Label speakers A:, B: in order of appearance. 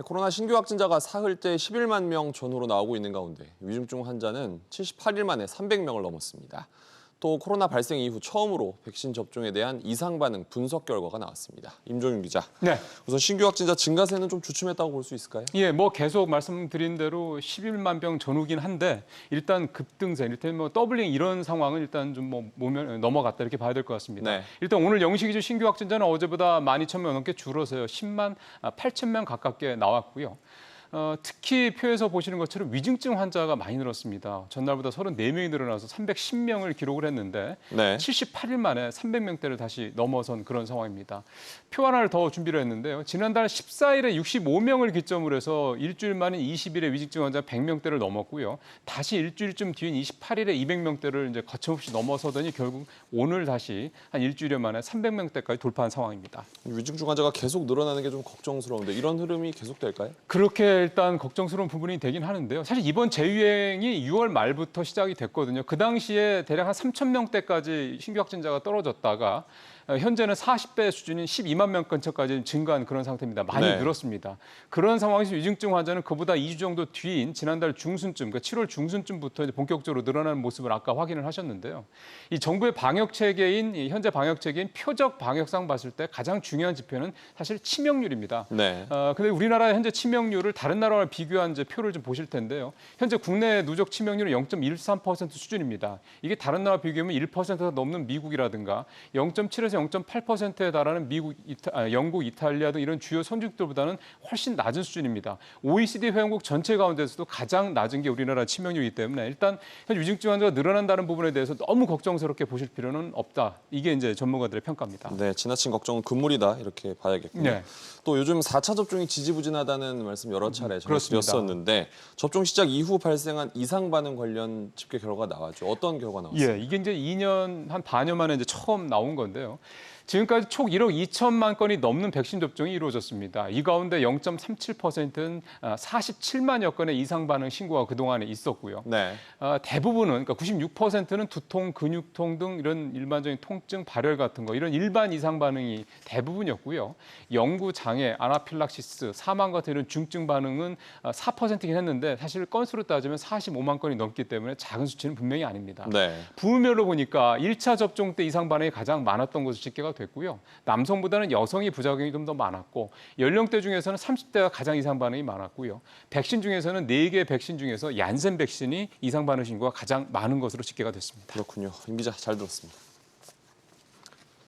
A: 코로나 신규 확진자가 사흘째 11만 명 전후로 나오고 있는 가운데 위중증 환자는 78일 만에 300명을 넘었습니다. 또 코로나 발생 이후 처음으로 백신 접종에 대한 이상 반응 분석 결과가 나왔습니다. 임종윤 기자.
B: 네.
A: 우선 신규 확진자 증가세는 좀 주춤했다고 볼 수 있을까요?
B: 예, 계속 말씀드린 대로 11만 병 전후긴 한데 일단 급등세, 이를테면 더블링 이런 상황은 일단 좀 넘어갔다 이렇게 봐야 될 것 같습니다.
A: 네.
B: 일단 오늘 영시 기준 신규 확진자는 어제보다 12,000명 넘게 줄어서요. 10만 8천 명 가깝게 나왔고요. 특히 표에서 보시는 것처럼 위중증 환자가 많이 늘었습니다. 전날보다 34명이 늘어나서 310명을 기록을 했는데
A: 네.
B: 78일 만에 300명대를 다시 넘어선 그런 상황입니다. 표 하나를 더 준비를 했는데요. 지난달 14일에 65명을 기점으로 해서 일주일 만인 20일에 위중증 환자 100명대를 넘었고요. 다시 일주일쯤 뒤인 28일에 200명대를 이제 거침없이 넘어서더니 결국 오늘 다시 한 일주일 만에 300명대까지 돌파한 상황입니다.
A: 위중증 환자가 계속 늘어나는 게 좀 걱정스러운데 이런 흐름이 계속될까요?
B: 그렇게 일단 걱정스러운 부분이 되긴 하는데요. 사실 이번 재유행이 6월 말부터 시작이 됐거든요. 그 당시에 대략 한 3,000명대까지 신규 확진자가 떨어졌다가 현재는 40배 수준인 12만 명 근처까지 증가한 그런 상태입니다. 많이
A: 네.
B: 늘었습니다. 그런 상황에서 위중증 환자는 그보다 2주 정도 뒤인 지난달 중순쯤, 그러니까 7월 중순쯤부터 이제 본격적으로 늘어나는 모습을 아까 확인을 하셨는데요. 이 정부의 방역 체계인 현재 방역 체계인 표적 방역상 봤을 때 가장 중요한 지표는 사실 치명률입니다.
A: 네.
B: 근데 우리나라의 현재 치명률을 다른 나라와 비교한 이제 표를 좀 보실 텐데요. 현재 국내 누적 치명률은 0.13% 수준입니다. 이게 다른 나라와 비교하면 1%가 넘는 미국이라든가 0.7에서 0.8%에 달하는 영국, 이탈리아 등 이런 주요 선진국들보다는 훨씬 낮은 수준입니다. OECD 회원국 전체 가운데서도 가장 낮은 게 우리나라 치명률이기 때문에 일단 현재 위중증 환자가 늘어난다는 부분에 대해서 너무 걱정스럽게 보실 필요는 없다. 이게 이제 전문가들의 평가입니다.
A: 네, 지나친 걱정은 금물이다 이렇게 봐야겠군요.
B: 네.
A: 또 요즘 4차 접종이 지지부진하다는 말씀 여러 차례
B: 그렇습니다.
A: 전해드렸었는데 접종 시작 이후 발생한 이상 반응 관련 집계 결과가 나왔죠. 어떤 결과 나왔어요?
B: 예, 이게 이제 2년 한 반여 만에 이제 처음 나온 건데요. 지금까지 총 1억 2천만 건이 넘는 백신 접종이 이루어졌습니다. 이 가운데 0.37%는 47만여 건의 이상 반응 신고가 그동안에 있었고요.
A: 네.
B: 대부분은 그러니까 96%는 두통, 근육통 등 이런 일반적인 통증, 발열 같은 거 이런 일반 이상 반응이 대부분이었고요. 영구 장애, 아나필락시스, 사망 같은 이런 중증 반응은 4%긴 했는데 사실 건수로 따지면 45만 건이 넘기 때문에 작은 수치는 분명히 아닙니다.
A: 네.
B: 부분별로 보니까 1차 접종 때 이상 반응이 가장 많았던 것으로 집계가 됐고요. 남성보다는 여성이 부작용이 좀 더 많았고 연령대 중에서는 30대가 가장 이상 반응이 많았고요. 백신 중에서는 4개 백신 중에서 얀센 백신이 이상 반응 신고가 가장 많은 것으로 집계가 됐습니다.
A: 그렇군요. 임 기자 잘 들었습니다.